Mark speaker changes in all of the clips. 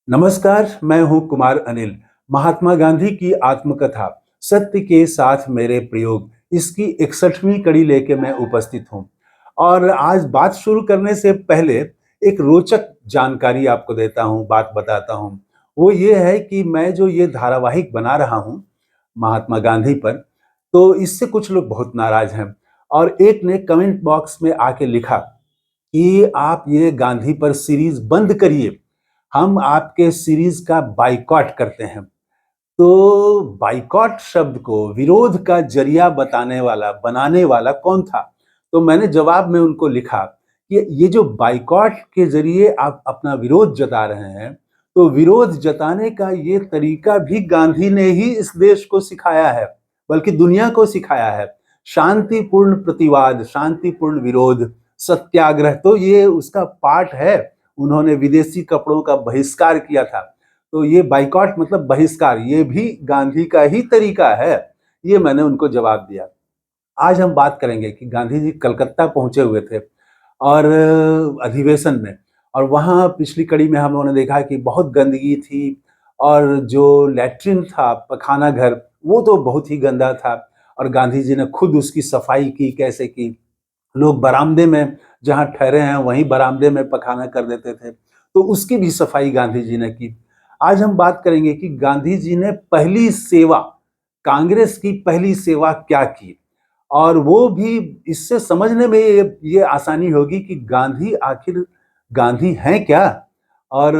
Speaker 1: नमस्कार, मैं हूं कुमार अनिल। महात्मा गांधी की आत्मकथा सत्य के साथ मेरे प्रयोग इसकी 61वीं कड़ी लेके मैं उपस्थित हूं। और आज बात शुरू करने से पहले एक रोचक जानकारी आपको देता हूं, बात बताता हूं। वो ये है कि मैं जो ये धारावाहिक बना रहा हूं महात्मा गांधी पर, तो इससे कुछ लोग बहुत नाराज हैं। और एक ने कमेंट बॉक्स में आके लिखा कि आप ये गांधी पर सीरीज बंद करिए, हम आपके सीरीज का बाइकॉट करते हैं। तो बाइकॉट शब्द को विरोध का जरिया बनाने वाला कौन था? तो मैंने जवाब में उनको लिखा कि ये जो बाइकॉट के जरिए आप अपना विरोध जता रहे हैं, तो विरोध जताने का ये तरीका भी गांधी ने ही इस देश को सिखाया है, बल्कि दुनिया को सिखाया है। शांतिपूर्ण प्रतिवाद, शांतिपूर्ण विरोध, सत्याग्रह, तो ये उसका पार्ट है। उन्होंने विदेशी कपड़ों का बहिष्कार किया था। तो ये बाइकॉट मतलब बहिष्कार, ये भी गांधी का ही तरीका है। ये मैंने उनको जवाब दिया। आज हम बात करेंगे कि गांधी जी कलकत्ता पहुंचे हुए थे और अधिवेशन में, और वहां पिछली कड़ी में हम लोगों ने देखा कि बहुत गंदगी थी, और जो लैट्रिन था, पखाना घर, वो तो बहुत ही गंदा था। और गांधी जी ने खुद उसकी सफाई की। कैसे की? लोग बरामदे में जहाँ ठहरे हैं वहीं बरामदे में पखाना कर देते थे, तो उसकी भी सफाई गांधी जी ने की। आज हम बात करेंगे कि गांधी जी ने पहली सेवा, कांग्रेस की पहली सेवा क्या की, और वो भी इससे समझने में ये आसानी होगी कि गांधी आखिर गांधी हैं क्या, और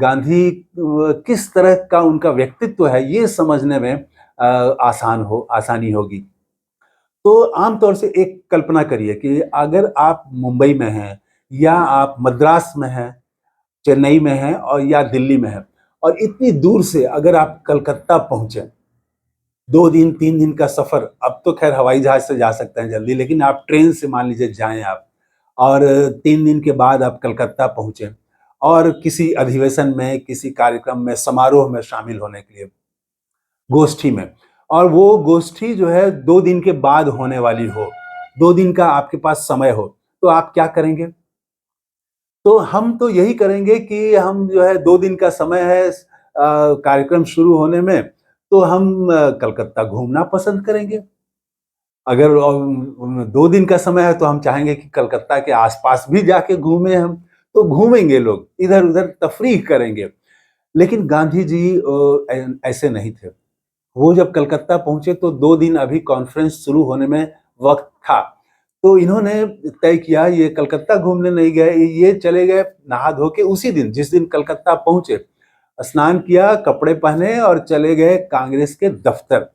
Speaker 1: गांधी किस तरह का उनका व्यक्तित्व है, ये समझने में आसानी होगी। तो आमतौर से एक कल्पना करिए कि अगर आप मुंबई में हैं, या आप मद्रास में हैं, चेन्नई में हैं, और या दिल्ली में हैं, और इतनी दूर से अगर आप कलकत्ता पहुंचे, 2 दिन 3 दिन का सफर, अब तो खैर हवाई जहाज से जा सकते हैं जल्दी, लेकिन आप ट्रेन से मान लीजिए जाएं आप, और 3 दिन के बाद आप कलकत्ता पहुंचे और किसी अधिवेशन में, किसी कार्यक्रम में, समारोह में शामिल होने के लिए, गोष्ठी में, और वो गोष्ठी जो है 2 दिन के बाद होने वाली हो, 2 दिन का आपके पास समय हो, तो आप क्या करेंगे? तो हम तो यही करेंगे कि हम जो है, 2 दिन का समय है कार्यक्रम शुरू होने में, तो हम कलकत्ता घूमना पसंद करेंगे। अगर 2 दिन का समय है तो हम चाहेंगे कि कलकत्ता के आसपास भी जाके घूमें हम, तो घूमेंगे लोग, इधर-उधर तफरीह करेंगे। लेकिन गांधी जी ऐसे नहीं थे। वो जब कलकत्ता पहुंचे तो 2 दिन अभी कॉन्फ्रेंस शुरू होने में वक्त था। तो इन्होंने तय किया, ये कलकत्ता घूमने नहीं गए, ये चले गए नहा धो के उसी दिन, जिस दिन कलकत्ता पहुंचे, स्नान किया, कपड़े पहने और चले गए कांग्रेस के दफ्तर।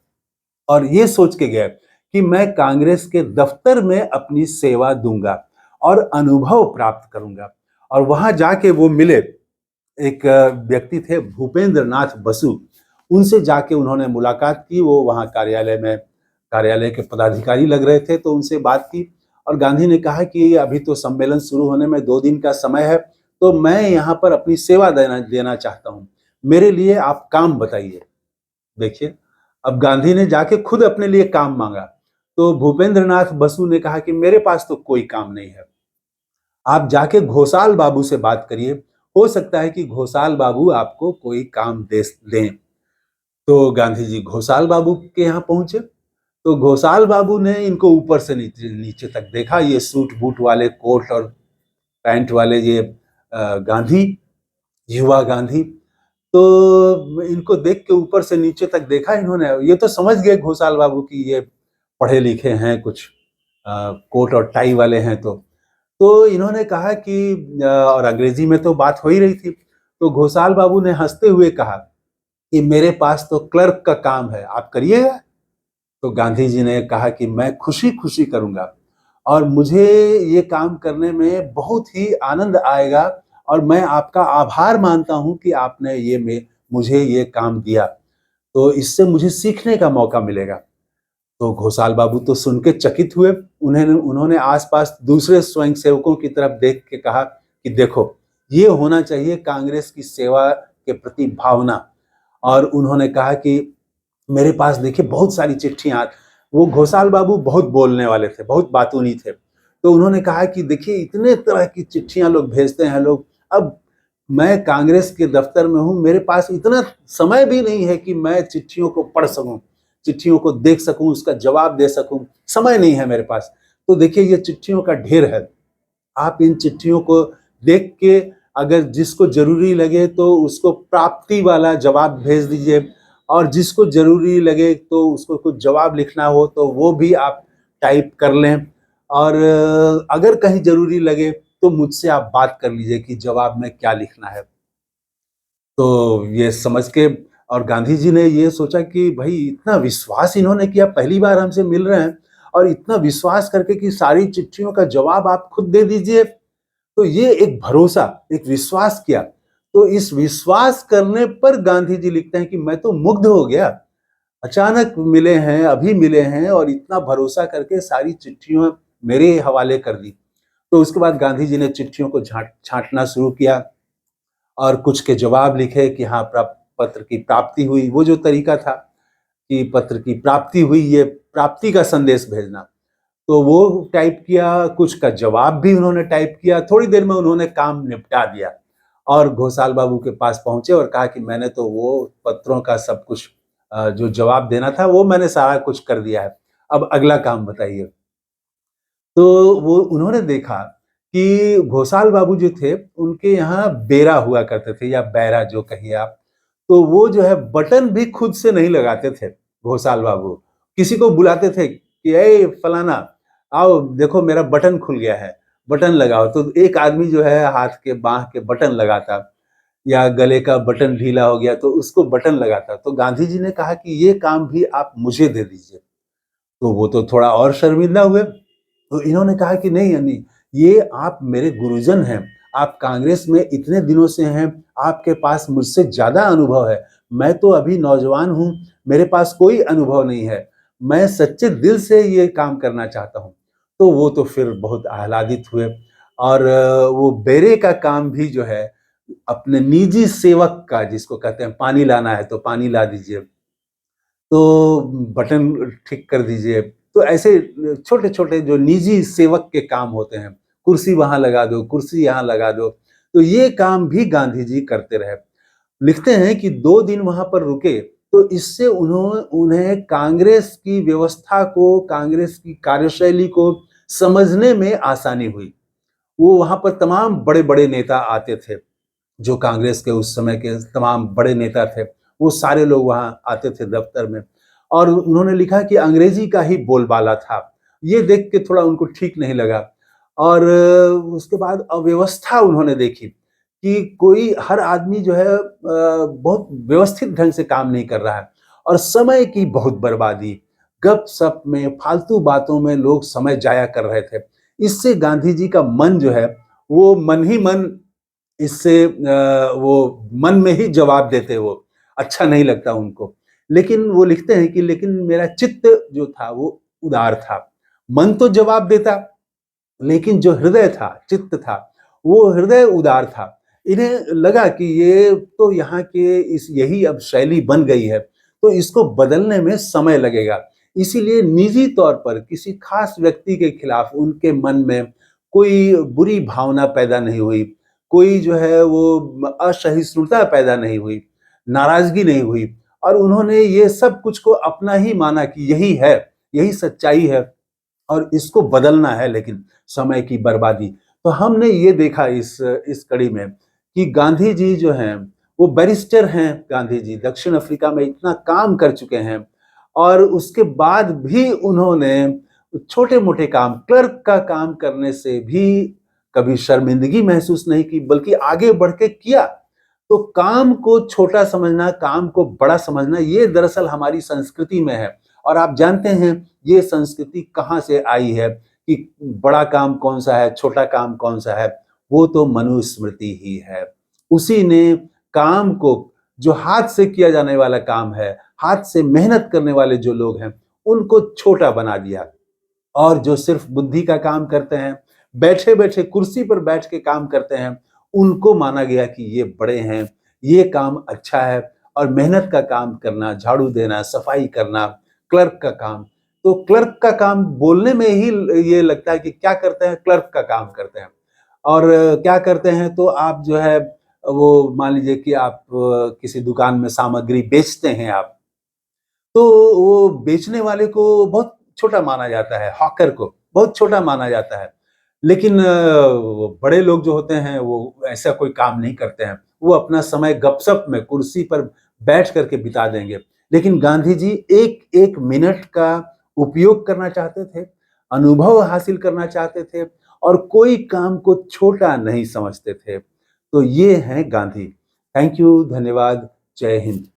Speaker 1: और ये सोच के गए कि मैं कांग्रेस के दफ्तर में अपनी सेवा दूंगा और अनुभव प्राप्त करूंगा। और वहां जाके वो मिले, एक व्यक्ति थे भूपेंद्र नाथ बसु, उनसे जाके उन्होंने मुलाकात की। वो वहाँ कार्यालय के पदाधिकारी लग रहे थे, तो उनसे बात की। और गांधी ने कहा कि अभी तो सम्मेलन शुरू होने में 2 दिन का समय है, तो मैं यहाँ पर अपनी सेवा देना चाहता हूँ, मेरे लिए आप काम बताइए। देखिए, अब गांधी ने जाके खुद अपने लिए काम मांगा। तो भूपेंद्र नाथ बसु ने कहा कि मेरे पास तो कोई काम नहीं है, आप जाके घोषाल बाबू से बात करिए, हो सकता है कि घोषाल बाबू आपको कोई काम दे दें। तो गांधी जी घोषाल बाबू के यहाँ पहुंचे। तो घोषाल बाबू ने इनको ऊपर से नीचे नीचे तक देखा, ये सूट बूट वाले, कोट और पैंट वाले, ये गांधी, युवा गांधी। तो इनको देख के ऊपर से नीचे तक देखा इन्होंने। ये तो समझ गए घोषाल बाबू कि ये पढ़े लिखे हैं, कुछ कोट और टाई वाले हैं। तो इन्होंने कहा कि और अंग्रेजी में तो बात हो ही रही थी। तो घोषाल बाबू ने हंसते हुए कहा कि मेरे पास तो क्लर्क का काम है, आप करिएगा। तो गांधी जी ने कहा कि मैं खुशी खुशी करूंगा, और मुझे ये काम करने में बहुत ही आनंद आएगा, और मैं आपका आभार मानता हूं कि आपने मुझे ये काम दिया, तो इससे मुझे सीखने का मौका मिलेगा। तो घोषाल बाबू तो सुन के चकित हुए। उन्होंने आसपास दूसरे स्वयंसेवकों की तरफ देख के कहा कि देखो, ये होना चाहिए कांग्रेस की सेवा के प्रति भावना। और उन्होंने कहा कि मेरे पास देखिए बहुत सारी चिट्ठियां। वो घोषाल बाबू बहुत बोलने वाले थे, बहुत बातूनी थे। तो उन्होंने कहा कि देखिए, इतने तरह की चिट्ठियां लोग भेजते हैं लोग, अब मैं कांग्रेस के दफ्तर में हूँ, मेरे पास इतना समय भी नहीं है कि मैं चिट्ठियों को पढ़ सकूँ, चिट्ठियों को देख सकूँ, उसका जवाब दे सकूँ, समय नहीं है मेरे पास। तो देखिए ये चिट्ठियों का ढेर है। आप इन चिट्ठियों को देख के अगर जिसको ज़रूरी लगे तो उसको प्राप्ति वाला जवाब भेज दीजिए, और जिसको ज़रूरी लगे तो उसको कुछ जवाब लिखना हो तो वो भी आप टाइप कर लें, और अगर कहीं ज़रूरी लगे तो मुझसे आप बात कर लीजिए कि जवाब में क्या लिखना है। तो ये समझ के, और गांधी जी ने ये सोचा कि भाई इतना विश्वास इन्होंने किया, पहली बार हमसे मिल रहे हैं और इतना विश्वास करके कि सारी चिट्ठियों का जवाब आप खुद दे दीजिए। तो ये एक भरोसा, एक विश्वास किया। तो इस विश्वास करने पर गांधी जी लिखते हैं कि मैं तो मुग्ध हो गया, अचानक मिले हैं, अभी मिले हैं और इतना भरोसा करके सारी चिट्ठियां मेरे हवाले कर दी। तो उसके बाद गांधी जी ने चिट्ठियों को छांटना शुरू किया और कुछ के जवाब लिखे कि हाँ पत्र की प्राप्ति हुई। वो जो तरीका था कि पत्र की प्राप्ति हुई, ये प्राप्ति का संदेश भेजना, तो वो टाइप किया, कुछ का जवाब भी उन्होंने टाइप किया। थोड़ी देर में उन्होंने काम निपटा दिया और घोषाल बाबू के पास पहुंचे और कहा कि मैंने तो वो पत्रों का सब कुछ जो जवाब देना था वो मैंने सारा कुछ कर दिया है, अब अगला काम बताइए। तो वो उन्होंने देखा कि घोषाल बाबू जो थे उनके यहाँ बेरा हुआ करते थे, या बैरा जो कहिए आप। तो वो जो है बटन भी खुद से नहीं लगाते थे घोषाल बाबू। किसी को बुलाते थे कि ए फलाना आओ देखो मेरा बटन खुल गया है, बटन लगाओ। तो एक आदमी जो है हाथ के बाह के बटन लगाता, या गले का बटन ढीला हो गया तो उसको बटन लगाता। तो गांधी जी ने कहा कि ये काम भी आप मुझे दे दीजिए। तो वो तो थोड़ा और शर्मिंदा हुए। तो इन्होंने कहा कि नहीं नहीं, ये आप मेरे गुरुजन हैं, आप कांग्रेस में इतने दिनों से हैं, आपके पास मुझसे ज्यादा अनुभव है, मैं तो अभी नौजवान हूं, मेरे पास कोई अनुभव नहीं है, मैं सच्चे दिल से ये काम करना चाहता हूं। तो वो तो फिर बहुत आह्लादित हुए, और वो बेरे का काम भी जो है अपने निजी सेवक का, जिसको कहते हैं पानी लाना है तो पानी ला दीजिए, तो बटन ठीक कर दीजिए। तो ऐसे छोटे-छोटे जो निजी सेवक के काम होते हैं, कुर्सी वहाँ लगा दो, कुर्सी यहाँ लगा दो, तो ये काम भी गांधी जी करते रहे। लिखते हैं कि 2 दिन वहाँ पर रुके, तो इससे उन्हें कांग्रेस की व्यवस्था को, कांग्रेस की कार्यशैली को समझने में आसानी हुई। वो वहाँ पर तमाम बड़े-बड़े नेता आते थे। जो कांग्रेस के उस समय के तमाम बड़े नेता थे, वो सारे लोग वहाँ आते थे दफ्तर में, और उन्होंने लिखा कि अंग्रेजी का ही बोलबाला था। ये देख के थोड़ा उनको ठीक नहीं लगा, और उसके बाद अव्यवस्था उन्होंने देखी कि कोई हर आदमी जो है बहुत व्यवस्थित ढंग से काम नहीं कर रहा है, और समय की बहुत बर्बादी, गप-सप में, फालतू बातों में लोग समय जाया कर रहे थे। इससे गांधी जी का मन जो है, वो मन ही मन इससे वो मन में ही जवाब देते वो, अच्छा नहीं लगता उनको। लेकिन वो लिखते हैं कि लेकिन मेरा चित्त जो था वो उदार था। मन तो जवाब देता, लेकिन जो हृदय था, चित्त था, वो हृदय उदार था। इन्हें लगा कि ये तो यहाँ के इस यही अब शैली बन गई है, तो इसको बदलने में समय लगेगा। इसीलिए निजी तौर पर किसी खास व्यक्ति के खिलाफ उनके मन में कोई बुरी भावना पैदा नहीं हुई, कोई जो है वो असहिष्णुता पैदा नहीं हुई, नाराज़गी नहीं हुई, और उन्होंने ये सब कुछ को अपना ही माना कि यही है, यही सच्चाई है और इसको बदलना है, लेकिन समय की बर्बादी। तो हमने ये देखा इस कड़ी में कि गांधी जी जो हैं, वो बैरिस्टर हैं गांधी जी, दक्षिण अफ्रीका में इतना काम कर चुके हैं, और उसके बाद भी उन्होंने छोटे-मोटे काम, क्लर्क का काम करने से भी कभी शर्मिंदगी महसूस नहीं की, बल्कि आगे बढ़ के किया। तो काम को छोटा समझना, काम को बड़ा समझना, ये दरअसल हमारी संस्कृति में है, और आप जानते हैं ये संस्कृति कहाँ से आई है कि बड़ा काम कौन सा है, छोटा काम कौन सा है, वो तो मनुस्मृति ही है। उसी ने काम को, जो हाथ से किया जाने वाला काम है, हाथ से मेहनत करने वाले जो लोग हैं, उनको छोटा बना दिया, और जो सिर्फ बुद्धि का काम करते हैं, बैठे-बैठे कुर्सी पर बैठ के काम करते हैं, उनको माना गया कि ये बड़े हैं, ये काम अच्छा है, और मेहनत का काम करना, झाड़ू देना, सफाई करना, क्लर्क का काम, तो क्लर्क का काम बोलने में ही ये लगता है कि क्या करते हैं, क्लर्क का काम करते हैं। और क्या करते हैं तो आप जो है वो मान लीजिए कि आप किसी दुकान में सामग्री बेचते हैं आप, तो वो बेचने वाले को बहुत छोटा माना जाता है, हॉकर को बहुत छोटा माना जाता है। लेकिन वो बड़े लोग जो होते हैं वो ऐसा कोई काम नहीं करते हैं। वो अपना समय गपशप में कुर्सी पर बैठ कर के बिता देंगे। लेकिन गांधी जी एक-एक मिनट का उपयोग करना चाहते थे, अनुभव हासिल करना चाहते थे और कोई काम को छोटा नहीं समझते थे। तो ये हैं गांधी। थैंक यू, धन्यवाद, जय हिंद।